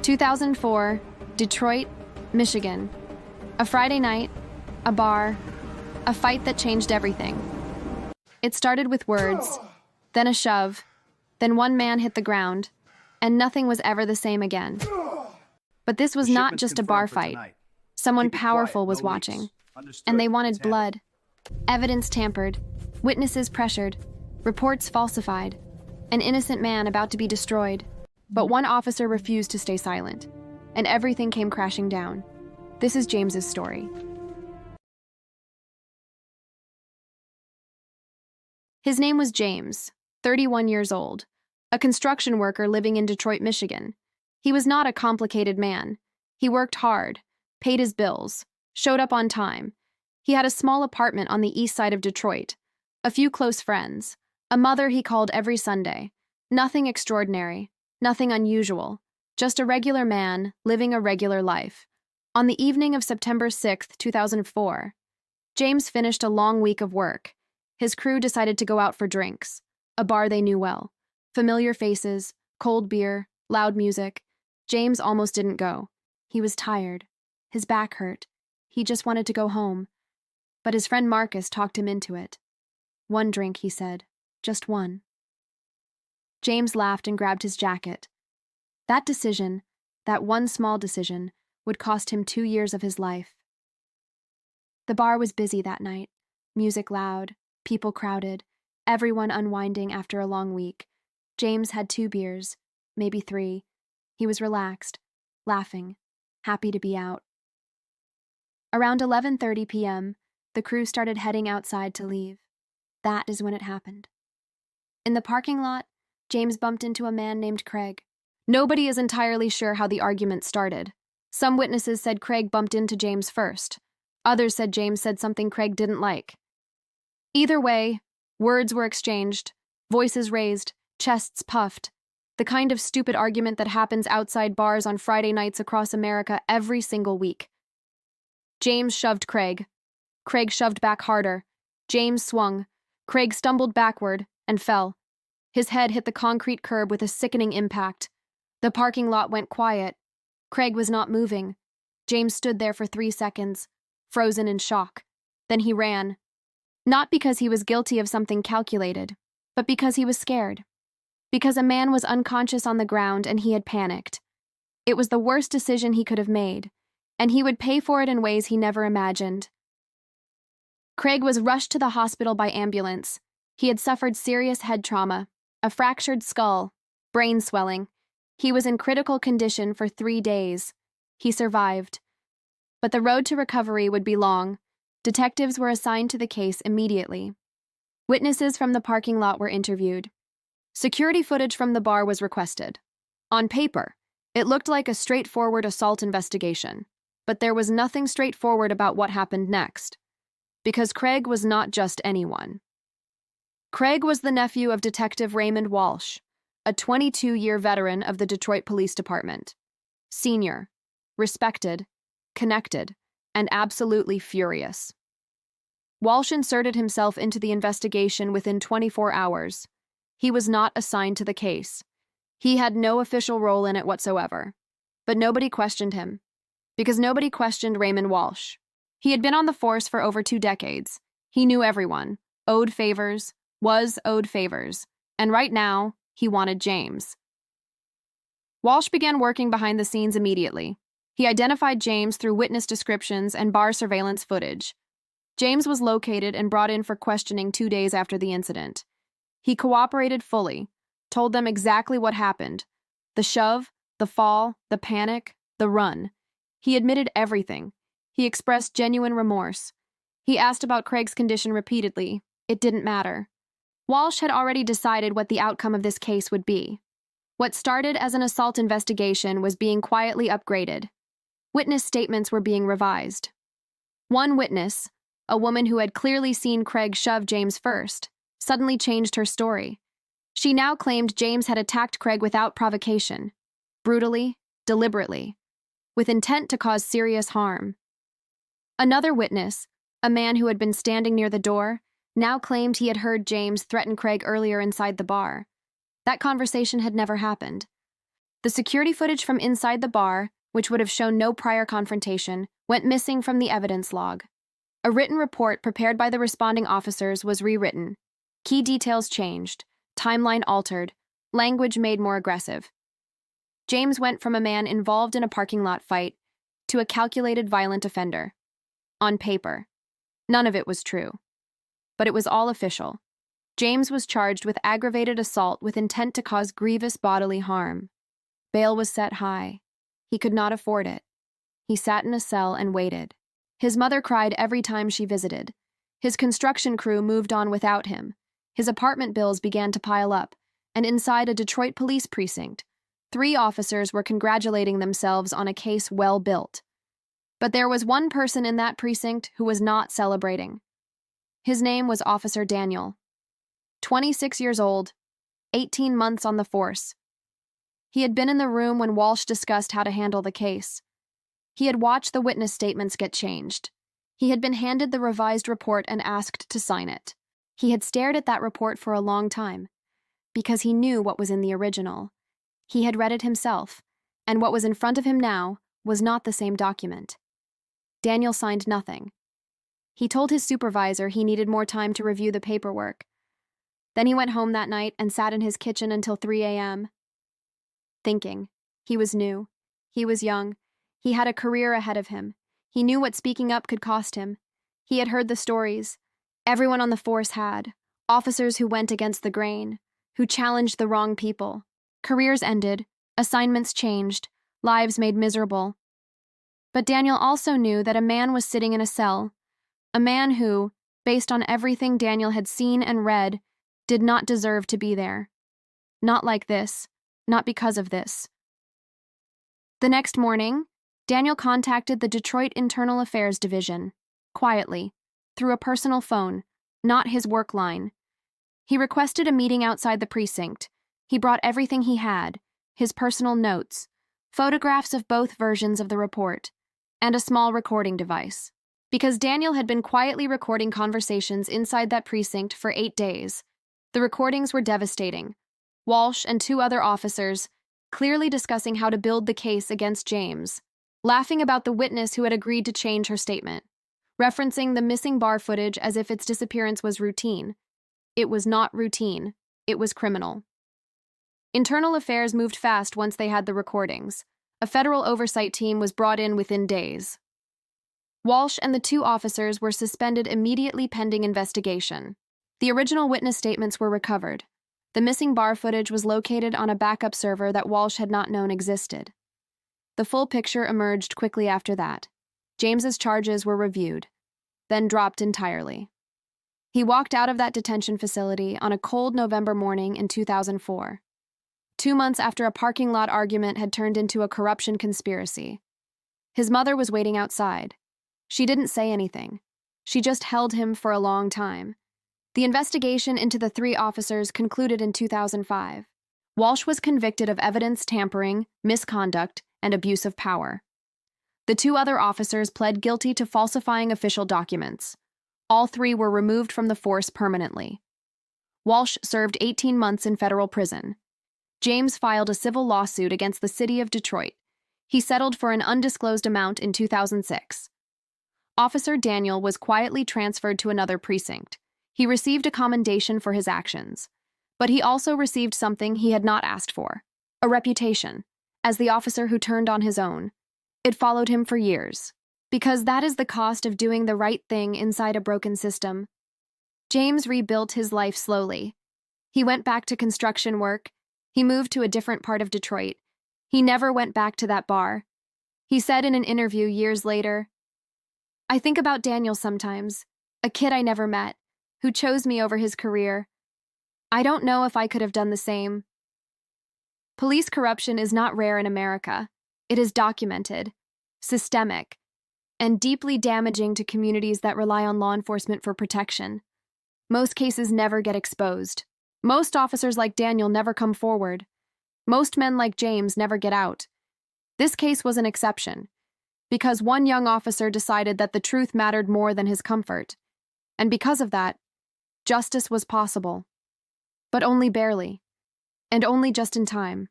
2004, Detroit, Michigan. A Friday night, a bar, a fight that changed everything. It started with words, then a shove, then one man hit the ground, and nothing was ever the same again. But this was not just a bar fight. Someone powerful was watching, and they wanted blood. Evidence tampered, witnesses pressured, reports falsified, an innocent man about to be destroyed. But one officer refused to stay silent, and everything came crashing down. This is James's story. His name was James, 31 years old, a construction worker living in Detroit, Michigan. He was not a complicated man. He worked hard, paid his bills, showed up on time. He had a small apartment on the east side of Detroit, a few close friends, a mother he called every Sunday. Nothing extraordinary, nothing unusual, just a regular man living a regular life. On the evening of September 6, 2004, James finished a long week of work. His crew decided to go out for drinks, a bar they knew well. Familiar faces, cold beer, loud music. James almost didn't go. He was tired. His back hurt. He just wanted to go home. But his friend Marcus talked him into it. One drink, he said. Just one. James laughed and grabbed his jacket. That decision, that one small decision, would cost him 2 years of his life. The bar was busy that night. Music loud, people crowded, everyone unwinding after a long week. James had 2 beers, maybe 3. He was relaxed, laughing, happy to be out. Around 11:30 p.m., the crew started heading outside to leave. That is when it happened. In the parking lot, James bumped into a man named Craig. Nobody is entirely sure how the argument started. Some witnesses said Craig bumped into James first. Others said James said something Craig didn't like. Either way, words were exchanged, voices raised, chests puffed. The kind of stupid argument that happens outside bars on Friday nights across America every single week. James shoved Craig. Craig shoved back harder. James swung. Craig stumbled backward and fell. His head hit the concrete curb with a sickening impact. The parking lot went quiet. Craig was not moving. James stood there for 3 seconds, frozen in shock. Then he ran. Not because he was guilty of something calculated, but because he was scared. Because a man was unconscious on the ground and he had panicked. It was the worst decision he could have made, and he would pay for it in ways he never imagined. Craig was rushed to the hospital by ambulance. He had suffered serious head trauma, a fractured skull, brain swelling. He was in critical condition for 3 days. He survived. But the road to recovery would be long. Detectives were assigned to the case immediately. Witnesses from the parking lot were interviewed. Security footage from the bar was requested. On paper, it looked like a straightforward assault investigation, but there was nothing straightforward about what happened next. Because Craig was not just anyone. Craig was the nephew of Detective Raymond Walsh, a 22-year veteran of the Detroit Police Department. Senior, respected, connected, and absolutely furious. Walsh inserted himself into the investigation within 24 hours. He was not assigned to the case. He had no official role in it whatsoever. But nobody questioned him. Because nobody questioned Raymond Walsh. He had been on the force for over 2 decades. He knew everyone, owed favors, was owed favors, and right now, he wanted James. Walsh began working behind the scenes immediately. He identified James through witness descriptions and bar surveillance footage. James was located and brought in for questioning 2 days after the incident. He cooperated fully, told them exactly what happened. The shove, the fall, the panic, the run. He admitted everything. He expressed genuine remorse. He asked about Craig's condition repeatedly. It didn't matter. Walsh had already decided what the outcome of this case would be. What started as an assault investigation was being quietly upgraded. Witness statements were being revised. One witness, a woman who had clearly seen Craig shove James first, suddenly changed her story. She now claimed James had attacked Craig without provocation, brutally, deliberately, with intent to cause serious harm. Another witness, a man who had been standing near the door, now claimed he had heard James threaten Craig earlier inside the bar. That conversation had never happened. The security footage from inside the bar, which would have shown no prior confrontation, went missing from the evidence log. A written report prepared by the responding officers was rewritten. Key details changed, timeline altered, language made more aggressive. James went from a man involved in a parking lot fight to a calculated violent offender. On paper, none of it was true. But it was all official. James was charged with aggravated assault with intent to cause grievous bodily harm. Bail was set high. He could not afford it. He sat in a cell and waited. His mother cried every time she visited. His construction crew moved on without him. His apartment bills began to pile up, and inside a Detroit police precinct, 3 officers were congratulating themselves on a case well built. But there was one person in that precinct who was not celebrating. His name was Officer Daniel. 26 years old, 18 months on the force. He had been in the room when Walsh discussed how to handle the case. He had watched the witness statements get changed. He had been handed the revised report and asked to sign it. He had stared at that report for a long time, because he knew what was in the original. He had read it himself, and what was in front of him now was not the same document. Daniel signed nothing. He told his supervisor he needed more time to review the paperwork. Then he went home that night and sat in his kitchen until 3 a.m. Thinking. He was new. He was young. He had a career ahead of him. He knew what speaking up could cost him. He had heard the stories. Everyone on the force had. Officers who went against the grain, who challenged the wrong people. Careers ended. Assignments changed. Lives made miserable. But Daniel also knew that a man was sitting in a cell. A man who, based on everything Daniel had seen and read, did not deserve to be there. Not like this. Not because of this. The next morning, Daniel contacted the Detroit Internal Affairs Division, quietly, through a personal phone, not his work line. He requested a meeting outside the precinct. He brought everything he had, his personal notes, photographs of both versions of the report, and a small recording device. Because Daniel had been quietly recording conversations inside that precinct for 8 days, the recordings were devastating. Walsh and 2 other officers clearly discussing how to build the case against James, laughing about the witness who had agreed to change her statement, referencing the missing bar footage as if its disappearance was routine. It was not routine. It was criminal. Internal Affairs moved fast once they had the recordings. A federal oversight team was brought in within days. Walsh and the 2 officers were suspended immediately pending investigation. The original witness statements were recovered. The missing bar footage was located on a backup server that Walsh had not known existed. The full picture emerged quickly after that. James's charges were reviewed, then dropped entirely. He walked out of that detention facility on a cold November morning in 2004, 2 months after a parking lot argument had turned into a corruption conspiracy. His mother was waiting outside. She didn't say anything. She just held him for a long time. The investigation into the 3 officers concluded in 2005. Walsh was convicted of evidence tampering, misconduct, and abuse of power. The 2 other officers pled guilty to falsifying official documents. All 3 were removed from the force permanently. Walsh served 18 months in federal prison. James filed a civil lawsuit against the city of Detroit. He settled for an undisclosed amount in 2006. Officer Daniel was quietly transferred to another precinct. He received a commendation for his actions, but he also received something he had not asked for, a reputation, as the officer who turned on his own. It followed him for years, because that is the cost of doing the right thing inside a broken system. James rebuilt his life slowly. He went back to construction work. He moved to a different part of Detroit. He never went back to that bar. He said in an interview years later, "I think about Daniel sometimes, a kid I never met, who chose me over his career. I don't know if I could have done the same." Police corruption is not rare in America. It is documented, systemic, and deeply damaging to communities that rely on law enforcement for protection. Most cases never get exposed. Most officers like Daniel never come forward. Most men like James never get out. This case was an exception, because one young officer decided that the truth mattered more than his comfort. And because of that, justice was possible. But only barely, and only just in time.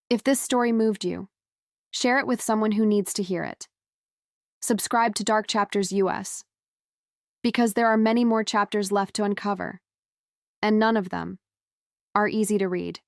If this story moved you, share it with someone who needs to hear it. Subscribe to Dark Chapters US, because there are many more chapters left to uncover, and none of them are easy to read.